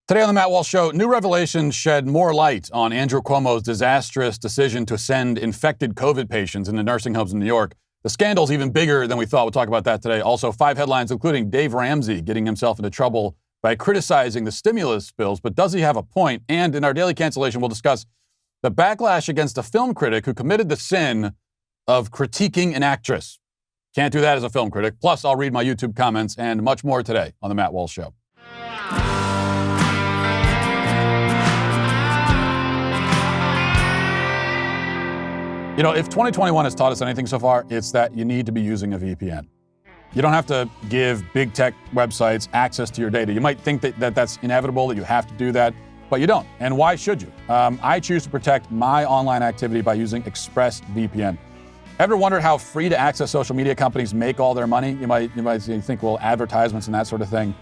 Today on the Matt Walsh Show, new revelations shed more light on Andrew Cuomo's disastrous decision to send infected COVID patients into nursing homes in New York. The scandal's even bigger than we thought. We'll talk about that today. Also, 5 headlines, including Dave Ramsey getting himself into trouble by criticizing the stimulus bills. But does he have a point? And in our Daily Cancellation, we'll discuss the backlash against a film critic who committed the sin of critiquing an actress. Can't do that as a film critic. Plus, I'll read my YouTube comments and much more today on the Matt Walsh Show. You know, if 2021 has taught us anything so far, it's that you need to be using a VPN. You don't have to give big tech websites access to your data. You might think that that's inevitable, that you have to do that, but you don't. And why should you? I choose to protect my online activity by using ExpressVPN. Ever wondered how free to access social media companies make all their money? You might think, well, advertisements and that sort of thing.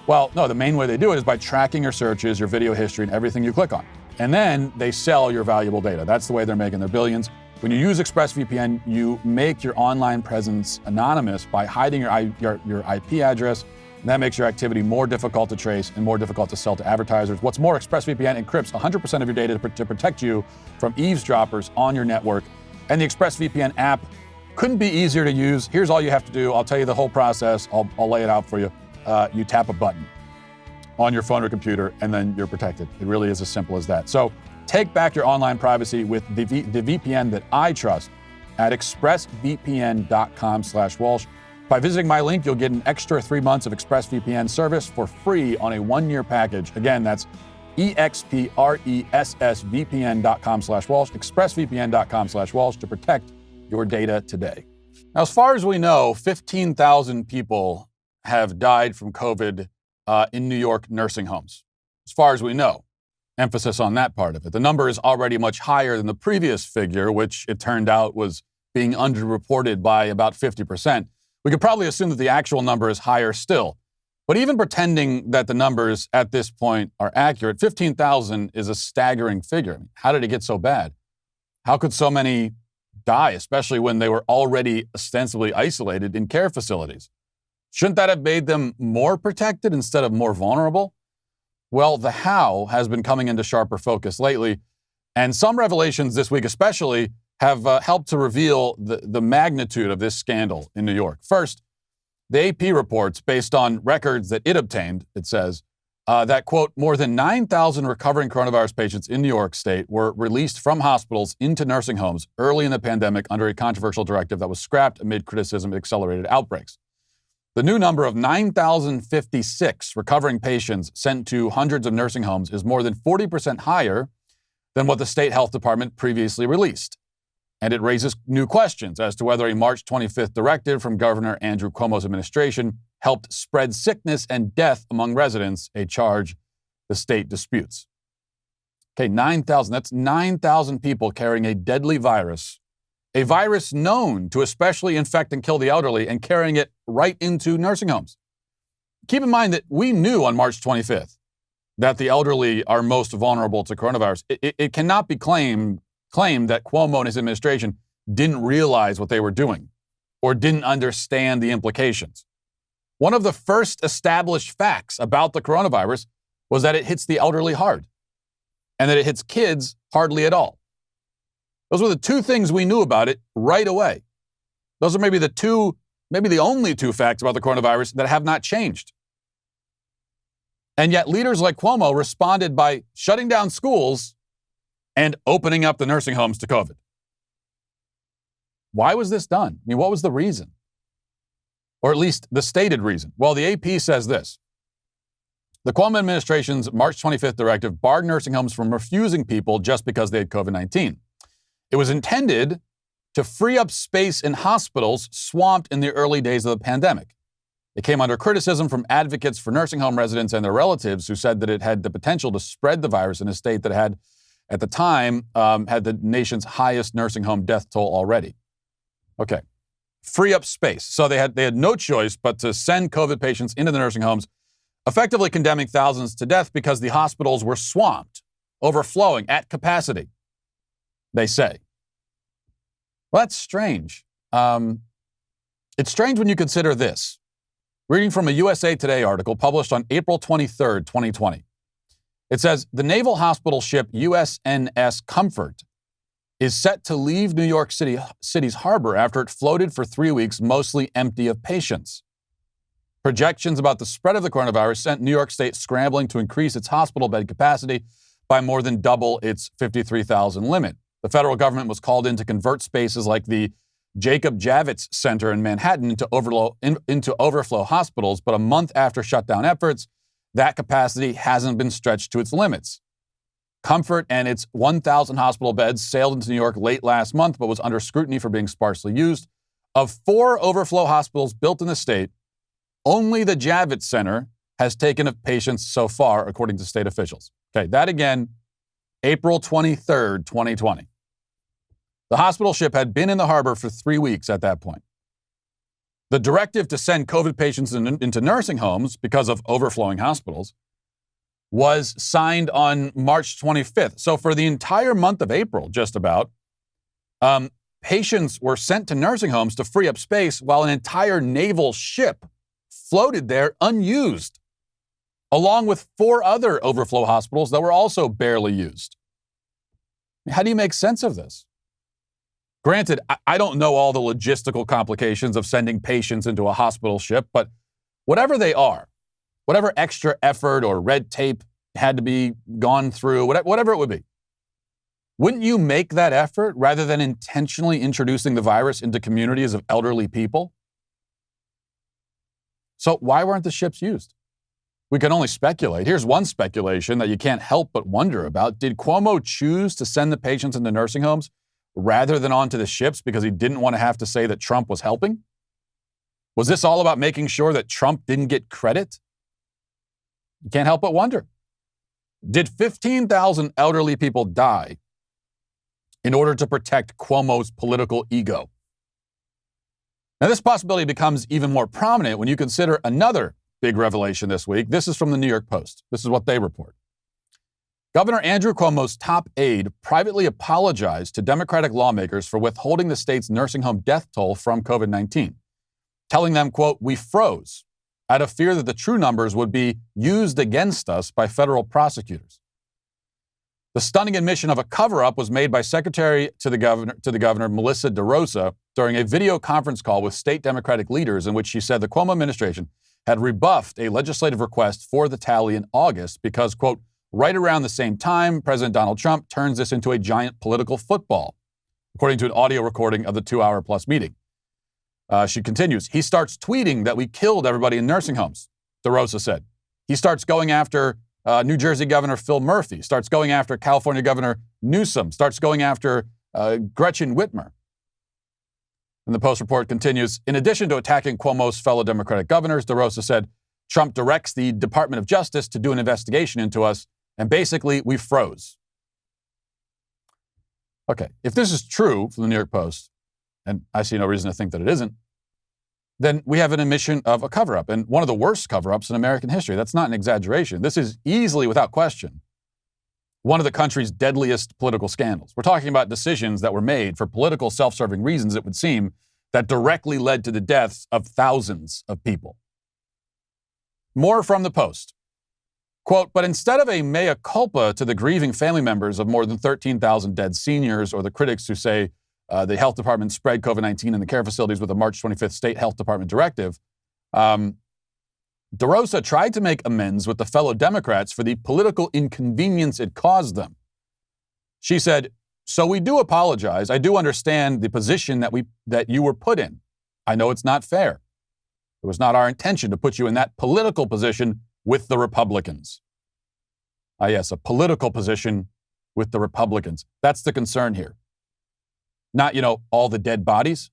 Well, no, the main way they do it is by tracking your searches, your video history, and everything you click on. And then they sell your valuable data. That's the way they're making their billions. When you use ExpressVPN, you make your online presence anonymous by hiding your IP address, and that makes your activity more difficult to trace and more difficult to sell to advertisers. What's more, ExpressVPN encrypts 100% of your data to protect you from eavesdroppers on your network. And the ExpressVPN app couldn't be easier to use. Here's all you have to do. I'll tell you the whole process. I'll lay it out for you. You tap a button on your phone or computer, and then you're protected. It really is as simple as that. So take back your online privacy with the VPN that I trust at expressvpn.com/Walsh. By visiting my link, you'll get an extra 3 months of ExpressVPN service for free on a 1-year package. Again, that's expressvpn.com/Walsh, expressvpn.com/Walsh to protect your data today. Now, as far as we know, 15,000 people have died from COVID in New York nursing homes. As far as we know. Emphasis on that part of it. The number is already much higher than the previous figure, which it turned out was being underreported by about 50%. We could probably assume that the actual number is higher still. But even pretending that the numbers at this point are accurate, 15,000 is a staggering figure. How did it get so bad? How could so many die, especially when they were already ostensibly isolated in care facilities? Shouldn't that have made them more protected instead of more vulnerable? Well, the how has been coming into sharper focus lately, and some revelations this week especially have helped to reveal the magnitude of this scandal in New York. First, the AP reports, based on records that it obtained, it says, that, quote, more than 9,000 recovering coronavirus patients in New York State were released from hospitals into nursing homes early in the pandemic under a controversial directive that was scrapped amid criticism of accelerated outbreaks. The new number of 9,056 recovering patients sent to hundreds of nursing homes is more than 40% higher than what the state health department previously released. And it raises new questions as to whether a March 25th directive from Governor Andrew Cuomo's administration helped spread sickness and death among residents, a charge the state disputes. Okay, 9,000. That's 9,000 people carrying a deadly virus. A virus known to especially infect and kill the elderly, and carrying it right into nursing homes. Keep in mind that we knew on March 25th that the elderly are most vulnerable to coronavirus. It cannot be claimed that Cuomo and his administration didn't realize what they were doing or didn't understand the implications. One of the first established facts about the coronavirus was that it hits the elderly hard and that it hits kids hardly at all. Those were the two things we knew about it right away. Those are maybe the only two facts about the coronavirus that have not changed. And yet leaders like Cuomo responded by shutting down schools and opening up the nursing homes to COVID. Why was this done? I mean, what was the reason? Or at least the stated reason? Well, the AP says this. The Cuomo administration's March 25th directive barred nursing homes from refusing people just because they had COVID-19. It was intended to free up space in hospitals swamped in the early days of the pandemic. It came under criticism from advocates for nursing home residents and their relatives who said that it had the potential to spread the virus in a state that had, at the time, had the nation's highest nursing home death toll already. Okay, free up space. So they had no choice but to send COVID patients into the nursing homes, effectively condemning thousands to death because the hospitals were swamped, overflowing at capacity, they say. Well, that's strange. It's strange when you consider this. Reading from a USA Today article published on April 23rd, 2020. It says the naval hospital ship USNS Comfort is set to leave New York City's harbor after it floated for 3 weeks, mostly empty of patients. Projections about the spread of the coronavirus sent New York State scrambling to increase its hospital bed capacity by more than double its 53,000 limit. The federal government was called in to convert spaces like the Jacob Javits Center in Manhattan into overflow hospitals, but a month after shutdown efforts, that capacity hasn't been stretched to its limits. Comfort and its 1,000 hospital beds sailed into New York late last month, but was under scrutiny for being sparsely used. Of 4 overflow hospitals built in the state, only the Javits Center has taken patients so far, according to state officials. Okay, that again, April 23rd, 2020. The hospital ship had been in the harbor for 3 weeks at that point. The directive to send COVID patients into nursing homes because of overflowing hospitals was signed on March 25th. So for the entire month of April, just about, patients were sent to nursing homes to free up space while an entire naval ship floated there unused, along with 4 other overflow hospitals that were also barely used. How do you make sense of this? Granted, I don't know all the logistical complications of sending patients into a hospital ship, but whatever they are, whatever extra effort or red tape had to be gone through, whatever it would be, wouldn't you make that effort rather than intentionally introducing the virus into communities of elderly people? So why weren't the ships used? We can only speculate. Here's one speculation that you can't help but wonder about. Did Cuomo choose to send the patients into nursing homes rather than onto the ships because he didn't want to have to say that Trump was helping? Was this all about making sure that Trump didn't get credit? You can't help but wonder. Did 15,000 elderly people die in order to protect Cuomo's political ego? Now, this possibility becomes even more prominent when you consider another big revelation this week. This is from the New York Post. This is what they report. Governor Andrew Cuomo's top aide privately apologized to Democratic lawmakers for withholding the state's nursing home death toll from COVID-19, telling them, quote, "We froze out of fear that the true numbers would be used against us by federal prosecutors." The stunning admission of a cover-up was made by Secretary to the Governor Melissa DeRosa during a video conference call with state Democratic leaders in which she said the Cuomo administration had rebuffed a legislative request for the tally in August because, quote, "right around the same time, President Donald Trump turns this into a giant political football," according to an audio recording of the 2-hour-plus meeting. She continues, "He starts tweeting that we killed everybody in nursing homes," DeRosa said. "He starts going after New Jersey Governor Phil Murphy, starts going after California Governor Newsom, starts going after Gretchen Whitmer." And the Post report continues, "In addition to attacking Cuomo's fellow Democratic governors," DeRosa said, "Trump directs the Department of Justice to do an investigation into us, and basically we froze." Okay, if this is true from the New York Post, and I see no reason to think that it isn't, then we have an admission of a cover-up, and one of the worst cover-ups in American history. That's not an exaggeration. This is easily, without question, one of the country's deadliest political scandals. We're talking about decisions that were made for political self-serving reasons, it would seem, that directly led to the deaths of thousands of people. More from the Post. Quote, "But instead of a mea culpa to the grieving family members of more than 13,000 dead seniors or the critics who say the health department spread COVID-19 in the care facilities with a March 25th state health department directive, DeRosa tried to make amends with the fellow Democrats for the political inconvenience it caused them. She said, 'So we do apologize. I do understand the position that you were put in. I know it's not fair. It was not our intention to put you in that political position with the Republicans.'" Yes, a political position with the Republicans. That's the concern here. Not, all the dead bodies.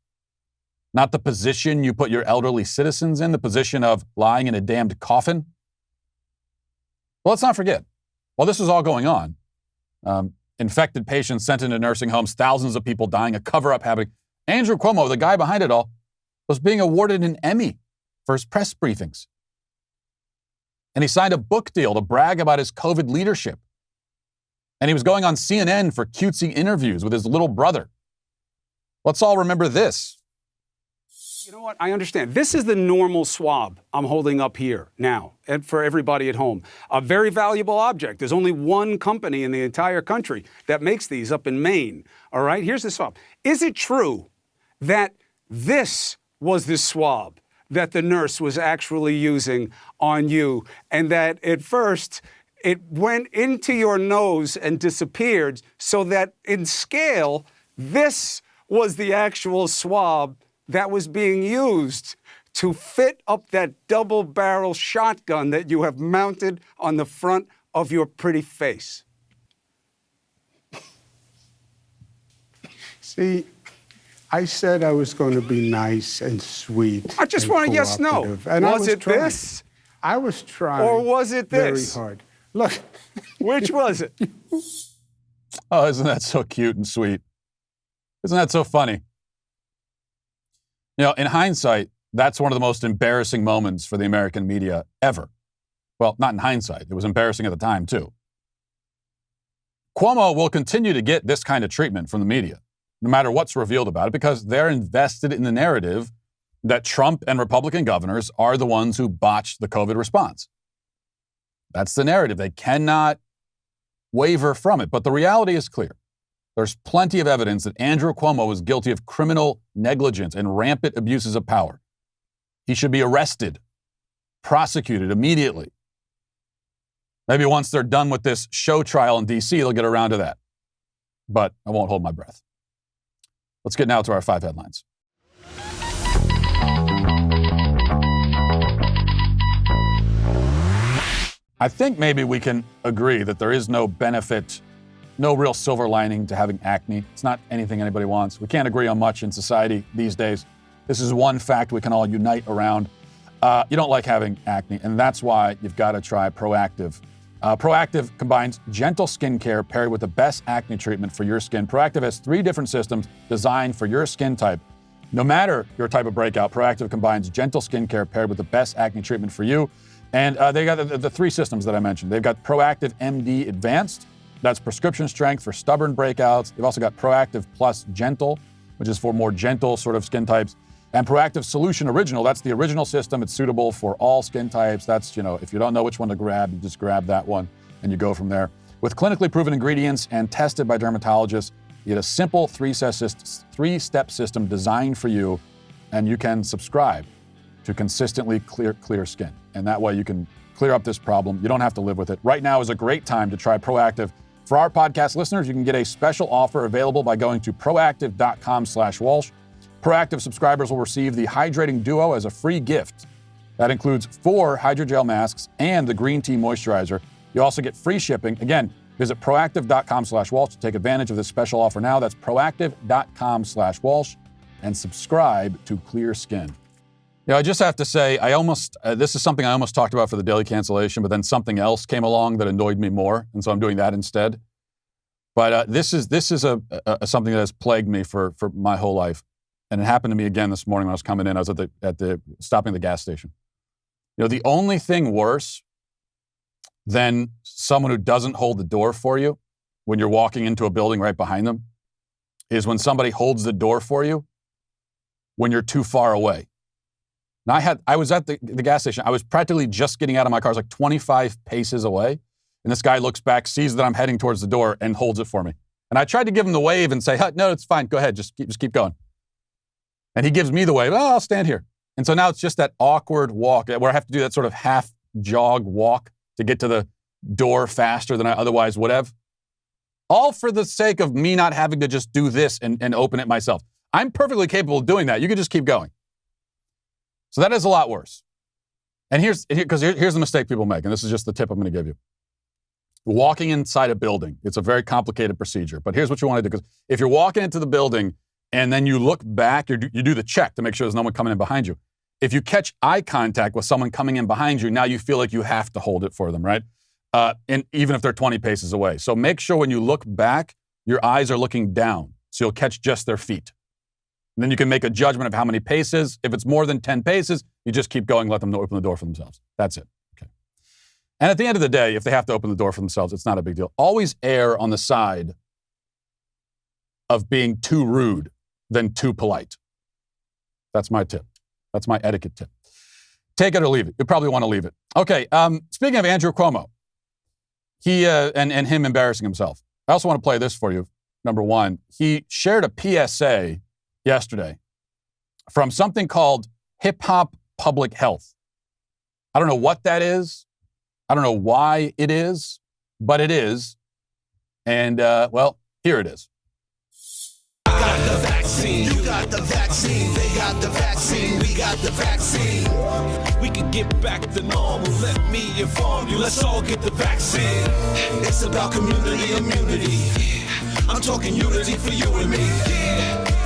Not the position you put your elderly citizens in, the position of lying in a damned coffin. Well, let's not forget, while this was all going on, infected patients sent into nursing homes, thousands of people dying, a cover-up happening, Andrew Cuomo, the guy behind it all, was being awarded an Emmy for his press briefings. And he signed a book deal to brag about his COVID leadership. And he was going on CNN for cutesy interviews with his little brother. Let's all remember this. You know what? I understand. This is the normal swab I'm holding up here now, and for everybody at home. A very valuable object. There's only one company in the entire country that makes these up in Maine. All right, here's the swab. Is it true that this was the swab that the nurse was actually using on you, and that at first it went into your nose and disappeared, so that in scale, this was the actual swab that was being used to fit up that double-barrel shotgun that you have mounted on the front of your pretty face? See, I said I was going to be nice and sweet. I just want a yes, no. And was it trying. this? I was trying. Or was it this? Very hard. Look. Which was it? Oh, isn't that so cute and sweet? Isn't that so funny? You know, in hindsight, that's one of the most embarrassing moments for the American media ever. Well, not in hindsight. It was embarrassing at the time, too. Cuomo will continue to get this kind of treatment from the media, no matter what's revealed about it, because they're invested in the narrative that Trump and Republican governors are the ones who botched the COVID response. That's the narrative. They cannot waver from it. But the reality is clear. There's plenty of evidence that Andrew Cuomo is guilty of criminal negligence and rampant abuses of power. He should be arrested, prosecuted immediately. Maybe once they're done with this show trial in D.C., they'll get around to that. But I won't hold my breath. Let's get now to our 5 headlines. I think maybe we can agree that there is no benefit, no real silver lining to having acne. It's not anything anybody wants. We can't agree on much in society these days. This is one fact we can all unite around. You don't like having acne, and that's why you've got to try Proactiv. Proactiv combines gentle skincare paired with the best acne treatment for your skin. Proactiv has 3 different systems designed for your skin type. No matter your type of breakout, Proactiv combines gentle skincare paired with the best acne treatment for you. And they got the 3 systems that I mentioned. They've got Proactiv MD Advanced. That's prescription strength for stubborn breakouts. They've also got Proactiv Plus Gentle, which is for more gentle sort of skin types. And Proactiv Solution Original, that's the original system. It's suitable for all skin types. That's, if you don't know which one to grab, you just grab that one and you go from there. With clinically proven ingredients and tested by dermatologists, you get a simple 3-step system designed for you, and you can subscribe to consistently clear skin. And that way you can clear up this problem. You don't have to live with it. Right now is a great time to try Proactiv. For our podcast listeners, you can get a special offer available by going to proactiv.com/Walsh. Proactiv subscribers will receive the Hydrating Duo as a free gift. That includes 4 hydrogel masks and the green tea moisturizer. You also get free shipping. Again, visit proactiv.com/Walsh to take advantage of this special offer now. That's proactiv.com/Walsh and subscribe to Clear Skin. I just have to say, this is something I almost talked about for the Daily Cancellation, but then something else came along that annoyed me more, and so I'm doing that instead. But this is something that has plagued me for my whole life, and it happened to me again this morning when I was coming in. I was at the stopping at the gas station. The only thing worse than someone who doesn't hold the door for you when you're walking into a building right behind them is when somebody holds the door for you when you're too far away. Now, I was at the gas station. I was practically just getting out of my car. I was like 25 paces away. And this guy looks back, sees that I'm heading towards the door, and holds it for me. And I tried to give him the wave and say, no, it's fine. Go ahead. Just keep going. And he gives me the wave. Oh, I'll stand here. And so now it's just that awkward walk where I have to do that sort of half jog walk to get to the door faster than I otherwise would have. All for the sake of me not having to just do this and open it myself. I'm perfectly capable of doing that. You can just keep going. So that is a lot worse. And here's the mistake people make, and this is just the tip I'm going to give you. Walking inside a building, it's a very complicated procedure, but here's what you want to do. Because if you're walking into the building and then you look back, you do the check to make sure there's no one coming in behind you. If you catch eye contact with someone coming in behind you, now you feel like you have to hold it for them, right? And even if they're 20 paces away. So make sure when you look back, your eyes are looking down, so you'll catch just their feet. And then you can make a judgment of how many paces. If it's more than 10 paces, you just keep going, let them open the door for themselves. That's it. Okay. And at the end of the day, if they have to open the door for themselves, it's not a big deal. Always err on the side of being too rude than too polite. That's my tip. That's my etiquette tip. Take it or leave it. You probably want to leave it. Okay, speaking of Andrew Cuomo, he and him embarrassing himself. I also want to play this for you. Number one, he shared a PSA yesterday from something called Hip Hop Public Health. I don't know what that is. I don't know why it is, but it is. And, well, here it is. I got the vaccine, you got the vaccine, they got the vaccine, we got the vaccine. We can get back to normal, let me inform you, let's all get the vaccine. It's about community immunity. I'm talking unity for you and me.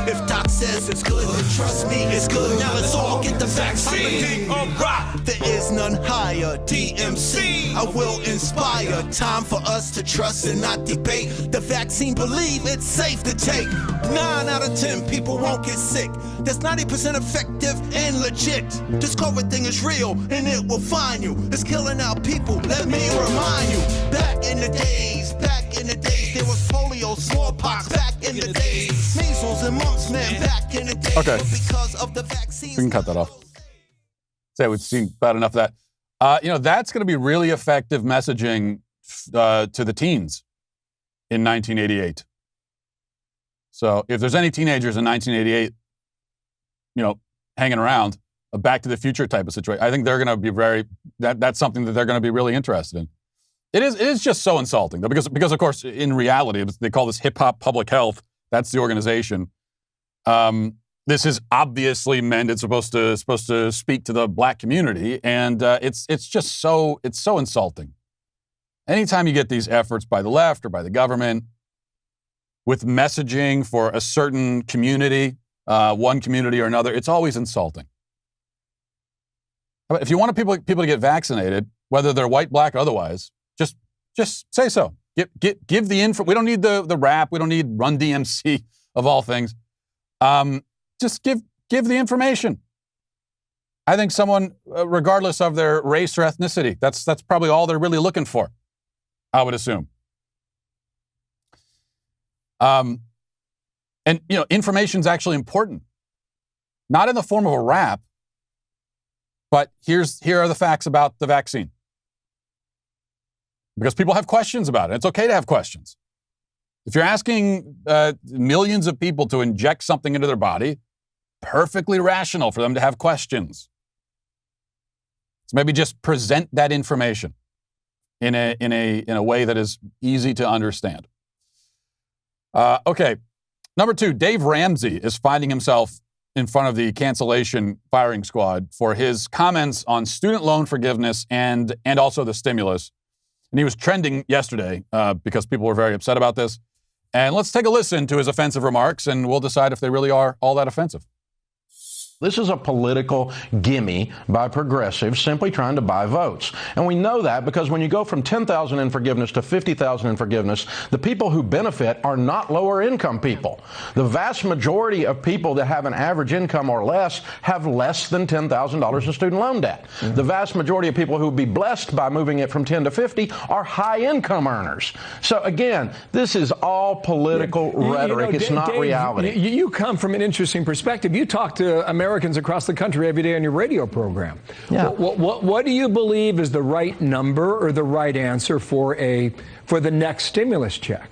If Doc says it's good, then trust me, it's good. Now let's all get the vaccine. Alright, there is none higher. DMC, I will inspire. Time for us to trust and not debate. The vaccine, believe it's safe to take. 9 out of 10 people won't get sick. That's 90% effective and legit. This COVID thing is real and it will find you. It's killing our people. Let me remind you. Back in the days, there was polio, smallpox. Back in the days, measles and mumps, man. Back in the days, okay. Because of the vaccines. We can cut that off. Say we've seen about enough of that. That's going to be really effective messaging to the teens in 1988. So if there's any teenagers in 1988, hanging around, a Back to the Future type of situation, I think they're going to be that's something that they're going to be really interested in. It is just so insulting, though, because of course, in reality, they call this Hip Hop Public Health. That's the organization. This is obviously meant. It's supposed to speak to the black community, and it's just so insulting. Anytime you get these efforts by the left or by the government with messaging for a certain community, one community or another, it's always insulting. If you want people to get vaccinated, whether they're white, black, or otherwise, just say so. Give the info. We don't need the rap. We don't need Run DMC of all things. Just give the information. I think someone, regardless of their race or ethnicity, that's probably all they're really looking for, I would assume. Information's actually important. Not in the form of a rap, but here are the facts about the vaccine. Because people have questions about it. It's okay to have questions. If you're asking millions of people to inject something into their body, perfectly rational for them to have questions. So maybe just present that information in a way that is easy to understand. Okay. Number 2, Dave Ramsey is finding himself in front of the cancellation firing squad for his comments on student loan forgiveness and also the stimulus. And he was trending yesterday because people were very upset about this. And let's take a listen to his offensive remarks, and we'll decide if they really are all that offensive. This is a political gimme by progressives simply trying to buy votes. And we know that because when you go from 10,000 in forgiveness to 50,000 in forgiveness, the people who benefit are not lower income people. The vast majority of people that have an average income or less have less than $10,000 in student loan debt. Mm-hmm. The vast majority of people who would be blessed by moving it from 10 to 50 are high income earners. So again, this is all political rhetoric. It's not Dave, reality. You come from an interesting perspective. You talk to Americans across the country every day on your radio program. Yeah. What do you believe is the right number or the right answer for the next stimulus check?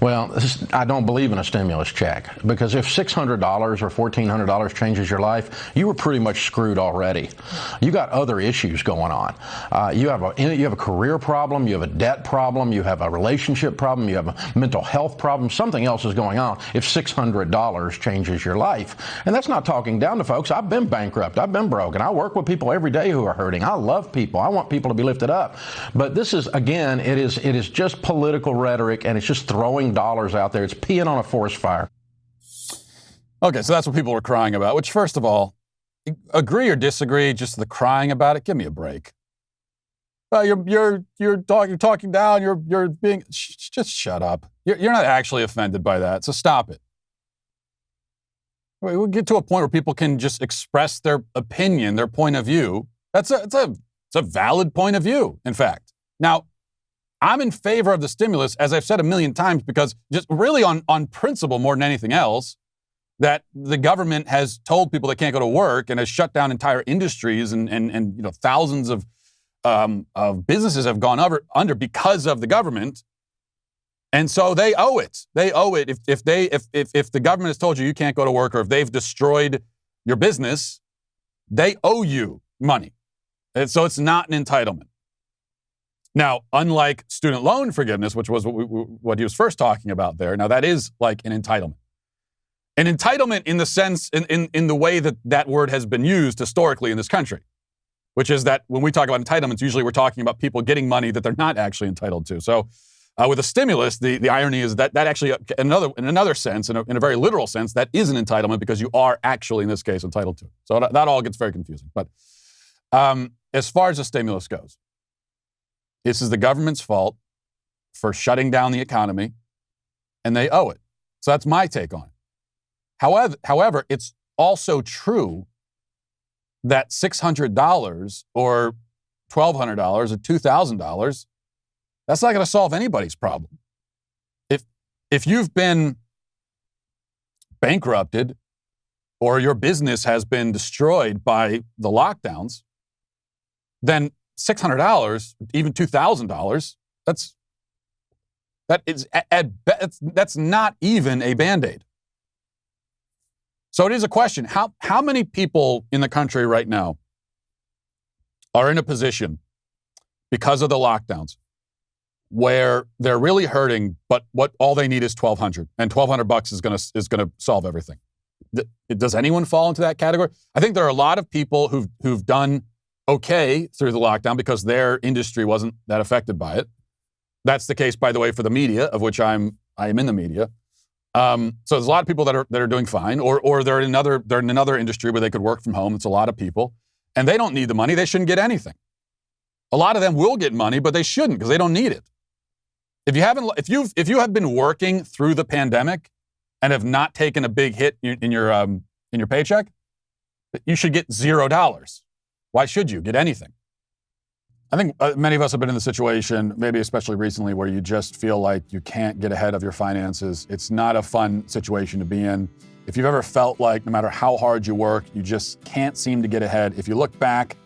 Well, I don't believe in a stimulus check because if $600 or $1,400 changes your life, you were pretty much screwed already. You got other issues going on. You have a career problem, you have a debt problem, you have a relationship problem, you have a mental health problem. Something else is going on if $600 changes your life. And that's not talking down to folks. I've been bankrupt. I've been broke. And I work with people every day who are hurting. I love people. I want people to be lifted up. But this is, again, it is just political rhetoric, and it's just throwing dollars out there. It's peeing on a forest fire. Okay, so that's what people were crying about, which, first of all, agree or disagree, just the crying about it, give me a break. You're talking down, you're being, just shut up. You're not actually offended by that, so stop it. We'll get to a point where people can just express their opinion, their point of view. It's a valid point of view, in fact. Now, I'm in favor of the stimulus, as I've said a million times, because just really on principle more than anything else, that the government has told people they can't go to work and has shut down entire industries and thousands of businesses have gone under because of the government. And so they owe it. They owe it. If the government has told you can't go to work, or if they've destroyed your business, they owe you money. And so it's not an entitlement. Now, unlike student loan forgiveness, which was what he was first talking about there, now that is like an entitlement. An entitlement in the sense, in the way that word has been used historically in this country, which is that when we talk about entitlements, usually we're talking about people getting money that they're not actually entitled to. So with a stimulus, the irony is that actually, in another sense, in a very literal sense, that is an entitlement because you are actually, in this case, entitled to it. So that all gets very confusing. But as far as the stimulus goes, this is the government's fault for shutting down the economy, and they owe it. So that's my take on it. However, it's also true that $600 or $1,200 or $2,000, that's not going to solve anybody's problem. If you've been bankrupted or your business has been destroyed by the lockdowns, then $600, even $2,000, that's not even a Band-Aid. So it is a question. How many people in the country right now are in a position because of the lockdowns where they're really hurting, but all they need is $1,200, and $1,200 is gonna solve everything? Does anyone fall into that category? I think there are a lot of people who've done okay through the lockdown because their industry wasn't that affected by it. That's the case, by the way, for the media, of which I am in the media. So there's a lot of people that are doing fine, or they're in another industry where they could work from home. It's a lot of people, and they don't need the money. They shouldn't get anything. A lot of them will get money, but they shouldn't because they don't need it. If you have been working through the pandemic and have not taken a big hit in your paycheck, you should get $0. Why should you get anything? I think many of us have been in the situation, maybe especially recently, where you just feel like you can't get ahead of your finances. It's not a fun situation to be in. If you've ever felt like no matter how hard you work, you just can't seem to get ahead. If you look back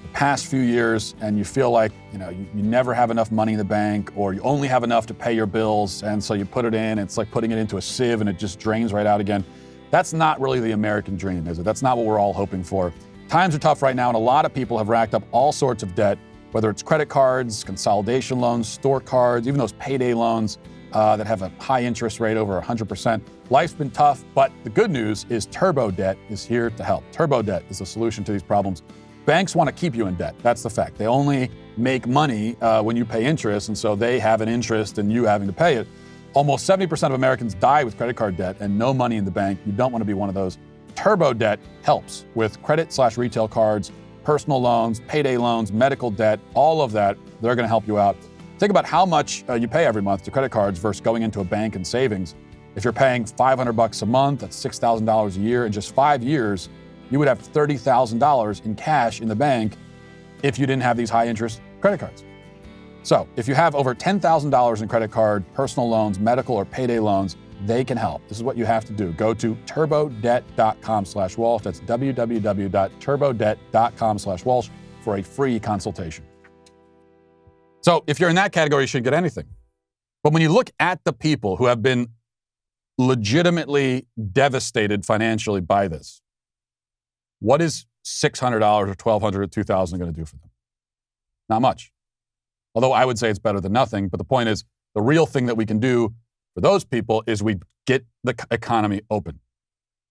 the past few years and you feel like you never have enough money in the bank, or you only have enough to pay your bills, and so you put it in, it's like putting it into a sieve and it just drains right out again. That's not really the American dream, is it? That's not what we're all hoping for. Times are tough right now, and a lot of people have racked up all sorts of debt, whether it's credit cards, consolidation loans, store cards, even those payday loans that have a high interest rate over 100%. Life's been tough, but the good news is Turbo Debt is here to help. Turbo Debt is a solution to these problems. Banks want to keep you in debt. That's the fact. They only make money when you pay interest, and so they have an interest in you having to pay it. Almost 70% of Americans die with credit card debt and no money in the bank. You don't want to be one of those. Turbo Debt helps with credit/retail cards, personal loans, payday loans, medical debt, all of that. They're going to help you out. Think about how much you pay every month to credit cards versus going into a bank and savings. If you're paying $500 a month, that's $6,000 a year. In just 5 years, you would have $30,000 in cash in the bank if you didn't have these high interest credit cards. So if you have over $10,000 in credit card, personal loans, medical, or payday loans, they can help. This is what you have to do. Go to turbodebt.com/Walsh. That's www.turbodebt.com/Walsh for a free consultation. So if you're in that category, you shouldn't get anything. But when you look at the people who have been legitimately devastated financially by this, what is $600 or $1,200 or $2,000 going to do for them? Not much. Although I would say it's better than nothing. But the point is, the real thing that we can do for those people is we get the economy open.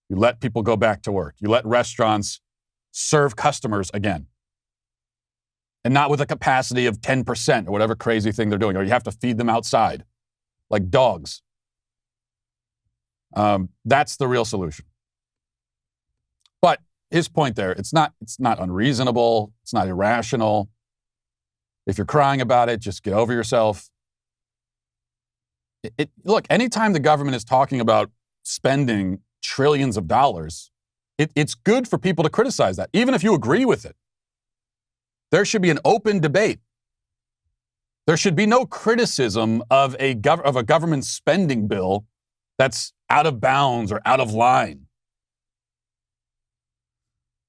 You let people go back to work. You let restaurants serve customers again. And not with a capacity of 10% or whatever crazy thing they're doing, or you have to feed them outside like dogs. That's the real solution. But his point there, it's not unreasonable. It's not irrational. If you're crying about it, just get over yourself. Look, anytime the government is talking about spending trillions of dollars, it's good for people to criticize that, even if you agree with it. There should be an open debate. There should be no criticism of a government spending bill that's out of bounds or out of line.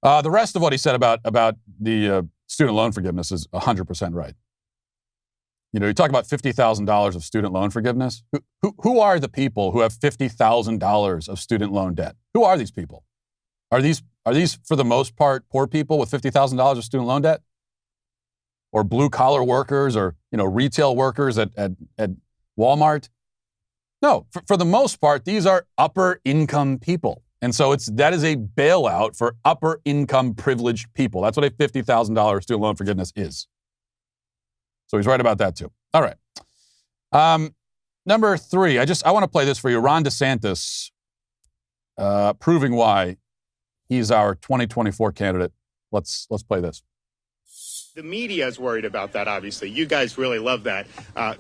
The rest of what he said about the student loan forgiveness is 100% right. You know, you talk about $50,000 of student loan forgiveness. Who are the people who have $50,000 of student loan debt? Who are these people? Are these for the most part poor people with $50,000 of student loan debt, or blue collar workers, or retail workers at Walmart? No, for the most part, these are upper income people. And so that is a bailout for upper income privileged people. That's what a $50,000 student loan forgiveness is. So he's right about that too. All right. Number 3, I want to play this for you. Ron DeSantis proving why he's our 2024 candidate. Let's play this. The media is worried about that, obviously. You guys really love that.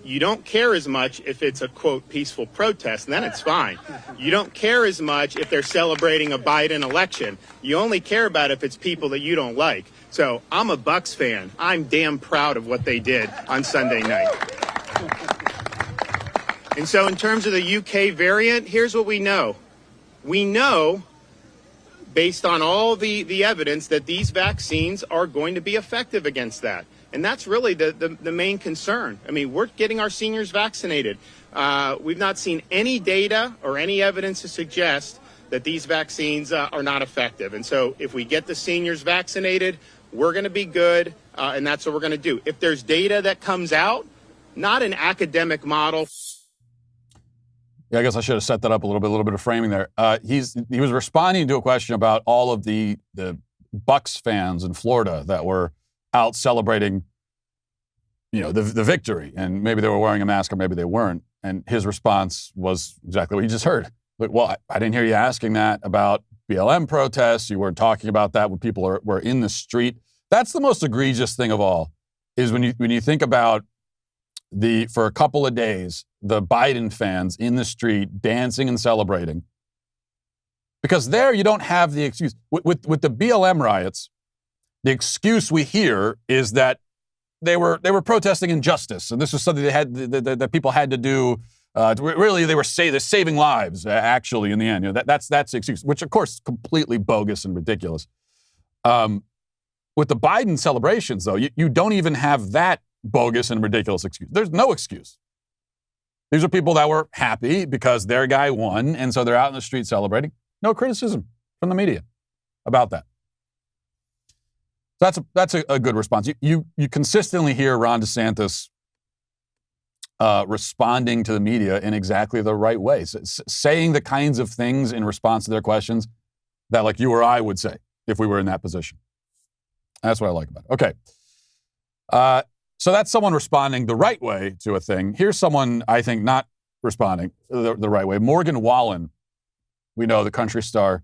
You don't care as much if it's a, quote, peaceful protest, and then it's fine. You don't care as much if they're celebrating a Biden election. You only care about if it's people that you don't like. So I'm a Bucks fan. I'm damn proud of what they did on Sunday night. And so in terms of the UK variant, here's what we know. We know, based on all the evidence, that these vaccines are going to be effective against that. And that's really the main concern. I mean, we're getting our seniors vaccinated. We've not seen any data or any evidence to suggest that these vaccines are not effective. And so if we get the seniors vaccinated, we're going to be good, and that's what we're going to do. If there's data that comes out, not an academic model. Yeah, I guess I should have set that up a little bit of framing there. He was responding to a question about all of the Bucks fans in Florida that were out celebrating, the victory, and maybe they were wearing a mask or maybe they weren't. And his response was exactly what you just heard. Like, well, I didn't hear you asking that about BLM protests. You weren't talking about that when people were in the street. That's the most egregious thing of all, is when you think about for a couple of days, the Biden fans in the street dancing and celebrating. Because there you don't have the excuse. With the BLM riots, the excuse we hear is that they were protesting injustice, and this was something that people had to do. Really, they're saving lives. Actually, in the end, that's the excuse, which of course is completely bogus and ridiculous. With the Biden celebrations, though, you don't even have that bogus and ridiculous excuse. There's no excuse. These are people that were happy because their guy won, and so they're out in the street celebrating. No criticism from the media about that. That's a good response. You consistently hear Ron DeSantis responding to the media in exactly the right way, saying the kinds of things in response to their questions that like you or I would say if we were in that position. That's what I like about it. Okay. So that's someone responding the right way to a thing. Here's someone, I think, not responding the right way. Morgan Wallen, we know, the country star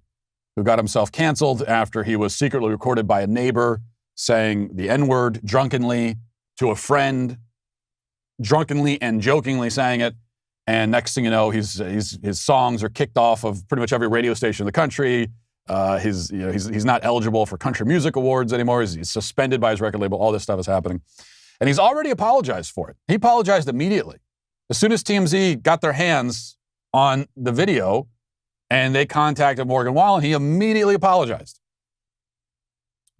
who got himself canceled after he was secretly recorded by a neighbor saying the N-word drunkenly to a friend, drunkenly and jokingly saying it. And next thing you know, his songs are kicked off of pretty much every radio station in the country. He's not eligible for country music awards anymore. He's suspended by his record label. All this stuff is happening. And he's already apologized for it. He apologized immediately. As soon as TMZ got their hands on the video and they contacted Morgan Wallen, he immediately apologized.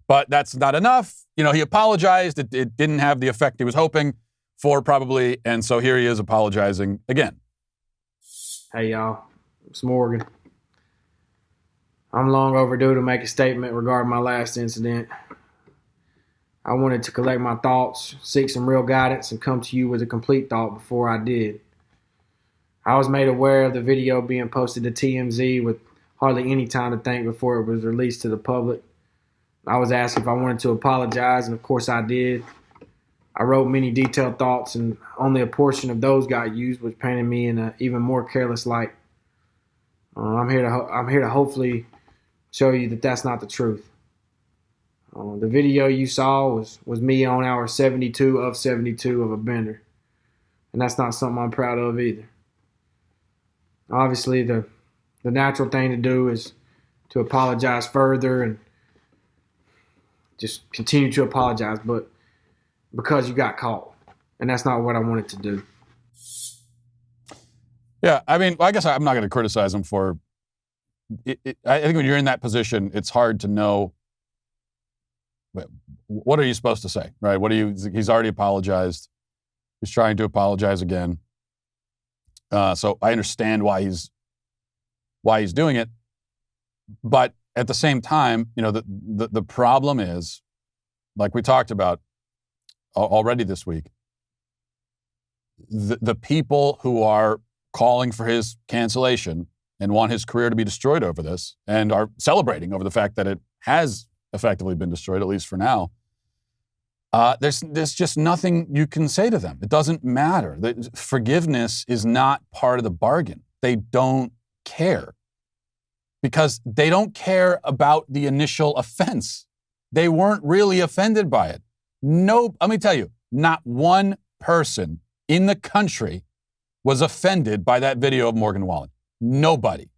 But that's not enough. He apologized. It didn't have the effect he was hoping for, probably. And so here he is apologizing again. Hey, y'all. It's Morgan. I'm long overdue to make a statement regarding my last incident. I wanted to collect my thoughts, seek some real guidance, and come to you with a complete thought before I did. I was made aware of the video being posted to TMZ with hardly any time to think before it was released to the public. I was asked if I wanted to apologize, and of course I did. I wrote many detailed thoughts, and only a portion of those got used, which painted me in an even more careless light. I'm here to hopefully show you that that's not the truth. The video you saw was me on hour 72 of 72 of a bender. And that's not something I'm proud of either. Obviously, the natural thing to do is to apologize further and just continue to apologize, but because you got caught. And that's not what I wanted to do. Yeah, I mean, I guess I'm not going to criticize him for it. I think when you're in that position, it's hard to know what are you supposed to say, right? He's already apologized. He's trying to apologize again. So I understand why he's doing it. But at the same time, the problem is, like we talked about already this week, the people who are calling for his cancellation and want his career to be destroyed over this and are celebrating over the fact that it has effectively been destroyed, at least for now, there's just nothing you can say to them. It doesn't matter. Forgiveness is not part of the bargain. They don't care because they don't care about the initial offense. They weren't really offended by it. No, let me tell you, not one person in the country was offended by that video of Morgan Wallen. Nobody.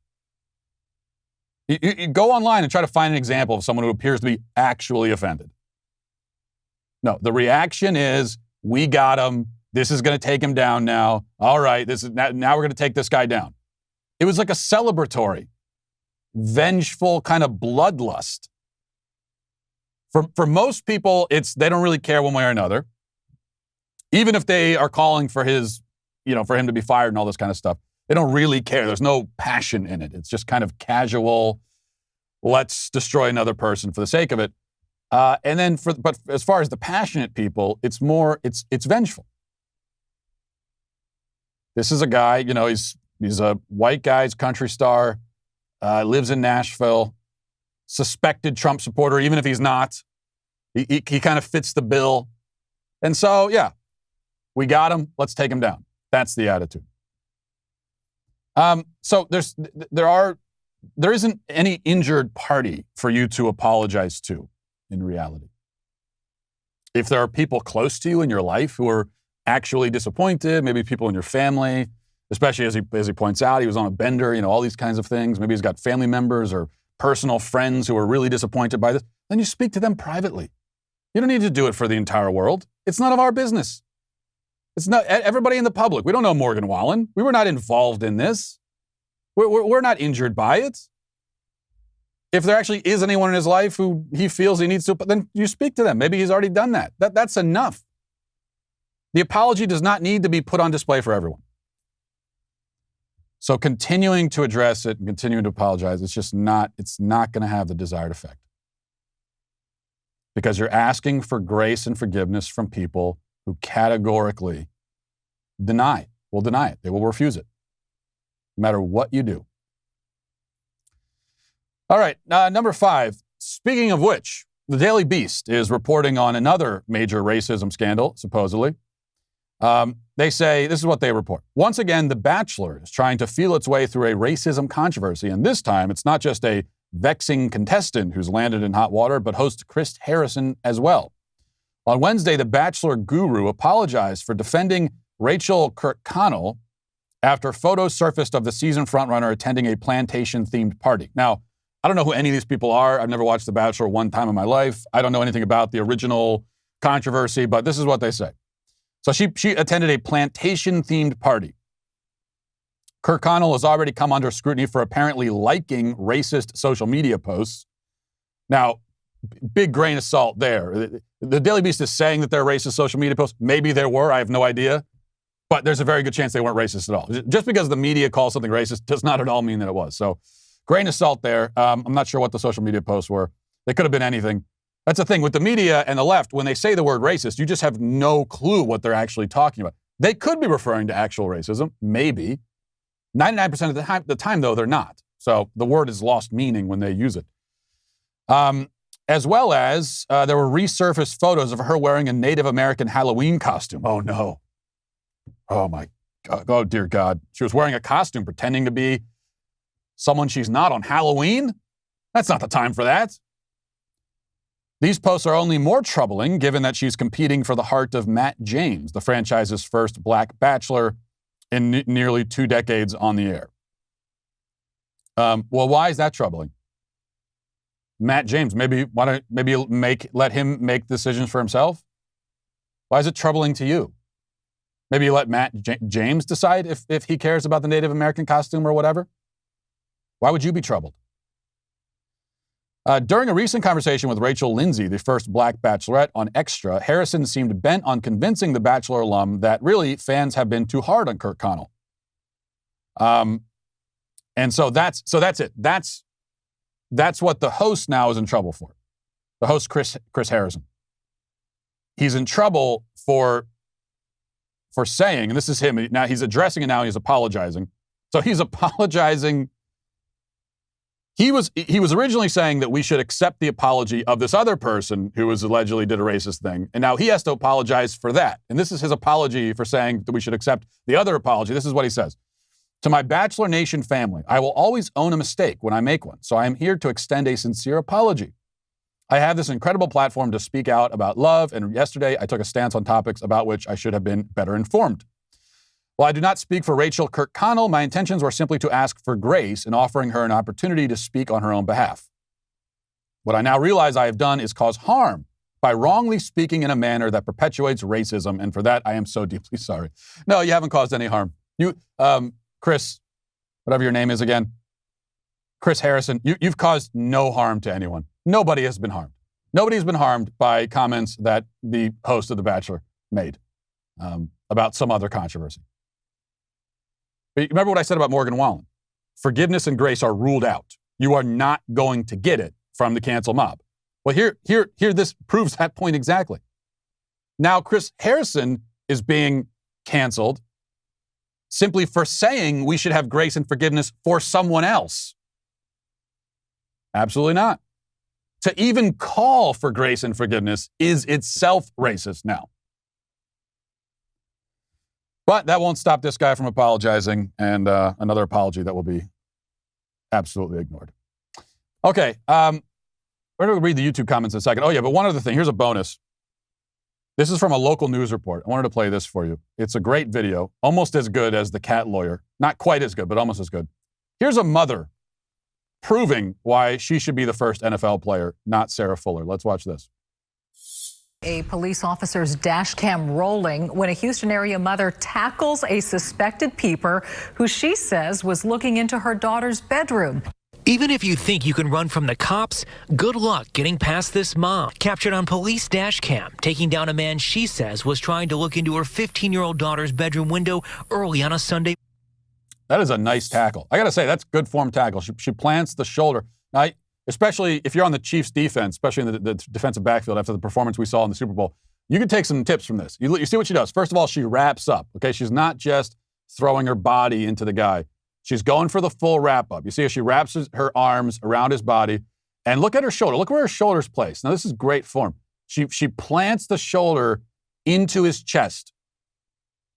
You go online and try to find an example of someone who appears to be actually offended. No, the reaction is, we got him. This is going to take him down now. All right, now we're going to take this guy down. It was like a celebratory, vengeful kind of bloodlust. For most people, they don't really care one way or another. Even if they are calling for for him to be fired and all this kind of stuff, they don't really care. There's no passion in it. It's just kind of casual. Let's destroy another person for the sake of it. But as far as the passionate people, it's vengeful. This is a guy, he's a white guy, he's a country star, lives in Nashville, suspected Trump supporter, even if he's not. He kind of fits the bill. And so, yeah, we got him. Let's take him down. That's the attitude. So there isn't any injured party for you to apologize to in reality. If there are people close to you in your life who are actually disappointed, maybe people in your family, especially as he points out, he was on a bender, all these kinds of things. Maybe he's got family members or personal friends who are really disappointed by this. Then you speak to them privately. You don't need to do it for the entire world. It's none of our business. It's not everybody in the public. We don't know Morgan Wallen. We were not involved in this. We're not injured by it. If there actually is anyone in his life who he feels he needs to, then you speak to them. Maybe he's already done that. That's enough. The apology does not need to be put on display for everyone. So continuing to address it and continuing to apologize, it's not going to have the desired effect. Because you're asking for grace and forgiveness from people who categorically will deny it. They will refuse it, no matter what you do. All right, number 5. Speaking of which, the Daily Beast is reporting on another major racism scandal, supposedly. They say, this is what they report. Once again, The Bachelor is trying to feel its way through a racism controversy, and this time it's not just a vexing contestant who's landed in hot water, but host Chris Harrison as well. On Wednesday, the Bachelor guru apologized for defending Rachel Kirkconnell after photos surfaced of the season frontrunner attending a plantation-themed party. Now, I don't know who any of these people are. I've never watched The Bachelor one time in my life. I don't know anything about the original controversy, but this is what they say. So she attended a plantation-themed party. Kirkconnell has already come under scrutiny for apparently liking racist social media posts. Now, big grain of salt there. The Daily Beast is saying that they're racist social media posts. Maybe there were. I have no idea. But there's a very good chance they weren't racist at all. Just because the media calls something racist does not at all mean that it was. So grain of salt there. I'm not sure what the social media posts were. They could have been anything. That's the thing with the media and the left. When they say the word racist, you just have no clue what they're actually talking about. They could be referring to actual racism, maybe. 99% of the time, though, they're not. So the word has lost meaning when they use it. As well as there were resurfaced photos of her wearing a Native American Halloween costume. Oh, no. Oh, my God. Oh, dear God. She was wearing a costume pretending to be someone she's not on Halloween? That's not the time for that. These posts are only more troubling given that she's competing for the heart of Matt James, the franchise's first black bachelor in nearly 2 decades on the air. Well, why is that troubling? Matt James, maybe let him make decisions for himself? Why is it troubling to you? Maybe you let Matt James decide if he cares about the Native American costume or whatever. Why would you be troubled? During a recent conversation with Rachel Lindsay, the first black bachelorette on Extra, Harrison seemed bent on convincing the Bachelor alum that really fans have been too hard on Kurt Connell. And so that's it. That's what the host now is in trouble for. The host, Chris Harrison. He's in trouble for saying, and this is him, now he's addressing it now, he's apologizing. So he's apologizing. He was originally saying that we should accept the apology of this other person who was allegedly did a racist thing. And now he has to apologize for that. And this is his apology for saying that we should accept the other apology. This is what he says. To my Bachelor Nation family, I will always own a mistake when I make one. So I am here to extend a sincere apology. I have this incredible platform to speak out about love. And yesterday I took a stance on topics about which I should have been better informed. While I do not speak for Rachel Kurt Connell, my intentions were simply to ask for grace in offering her an opportunity to speak on her own behalf. What I now realize I have done is cause harm by wrongly speaking in a manner that perpetuates racism, and for that I am so deeply sorry. No, you haven't caused any harm. You, Chris, whatever your name is again, Chris Harrison, you've caused no harm to anyone. Nobody has been harmed. Nobody has been harmed by comments that the host of The Bachelor made about some other controversy. But remember what I said about Morgan Wallen. Forgiveness and grace are ruled out. You are not going to get it from the cancel mob. Well, here, this proves that point exactly. Now, Chris Harrison is being canceled simply for saying we should have grace and forgiveness for someone else. Absolutely not. To even call for grace and forgiveness is itself racist now. But that won't stop this guy from apologizing, and another apology that will be absolutely ignored. Okay, we're going to read the YouTube comments in a second. Oh yeah, but one other thing. Here's a bonus. This is from a local news report. I wanted to play this for you. It's a great video, almost as good as the cat lawyer. Not quite as good, but almost as good. Here's a mother proving why she should be the first NFL player, not Sarah Fuller. Let's watch this. A police officer's dash cam rolling when a Houston area mother tackles a suspected peeper who she says was looking into her daughter's bedroom. Even if you think you can run from the cops, good luck getting past this mom. Captured on police dash cam, taking down a man she says was trying to look into her 15-year-old daughter's bedroom window early on a Sunday. That is a nice tackle. I got to say, that's good form tackle. She plants the shoulder. Now, especially if you're on the Chiefs defense, especially in the defensive backfield after the performance we saw in the Super Bowl, you can take some tips from this. You see what she does. First of all, she wraps up. Okay, she's not just throwing her body into the guy. She's going for the full wrap up. You see how she wraps her arms around his body, and look at her shoulder. Look where her shoulder's placed. Now this is great form. She plants the shoulder into his chest.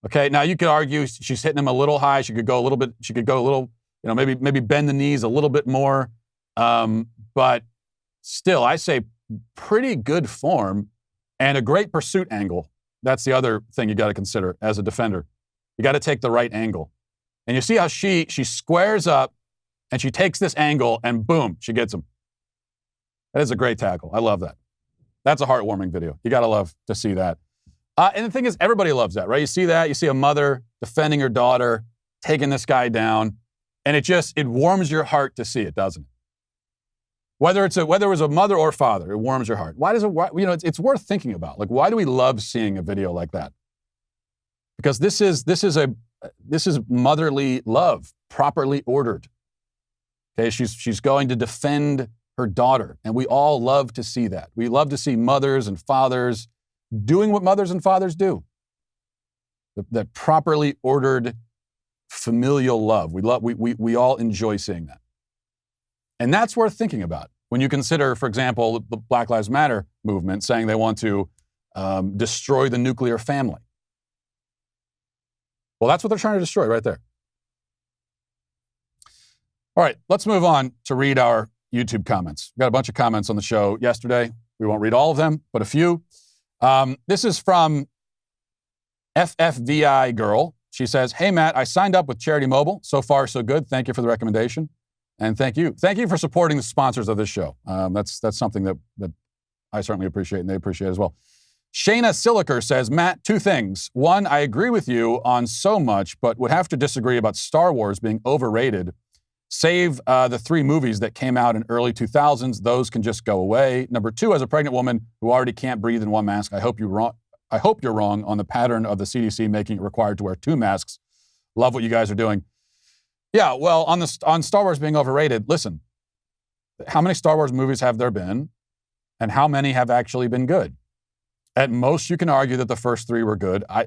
Okay, now you could argue she's hitting him a little high. She could go a little, maybe bend the knees a little bit more. But still, I say pretty good form and a great pursuit angle. That's the other thing you got to consider as a defender. You got to take the right angle. And you see how she squares up and she takes this angle and boom, she gets him. That is a great tackle. I love that. That's a heartwarming video. You got to love to see that. And the thing is, everybody loves that, right? You see that. You see a mother defending her daughter, taking this guy down, and it warms your heart to see it, doesn't it? Whether it was a mother or father, it warms your heart. It's worth thinking about. Like, why do we love seeing a video like that? Because this is motherly love, properly ordered. Okay, she's going to defend her daughter, and we all love to see that. We love to see mothers and fathers doing what mothers and fathers do. That properly ordered familial love. We all enjoy seeing that. And that's worth thinking about when you consider, for example, the Black Lives Matter movement saying they want to destroy the nuclear family. Well, that's what they're trying to destroy right there. All right, let's move on to read our YouTube comments. We got a bunch of comments on the show yesterday. We won't read all of them, but a few. This is from FFVI Girl. She says, "Hey, Matt, I signed up with Charity Mobile. So far, so good. Thank you for the recommendation. And thank you. Thank you for supporting the sponsors of this show. That's something that I certainly appreciate and they appreciate as well." Shayna Siliker says, Matt, two things. One, I agree with you on so much, but would have to disagree about Star Wars being overrated. Save the 3 movies that came out in early 2000s. Those can just go away. Number 2, as a pregnant woman who already can't breathe in one mask, I hope you're wrong on the pattern of the CDC making it required to wear 2 masks. Love what you guys are doing. Yeah, well, on Star Wars being overrated, listen, how many Star Wars movies have there been, and how many have actually been good? At most, you can argue that the first 3 were good. I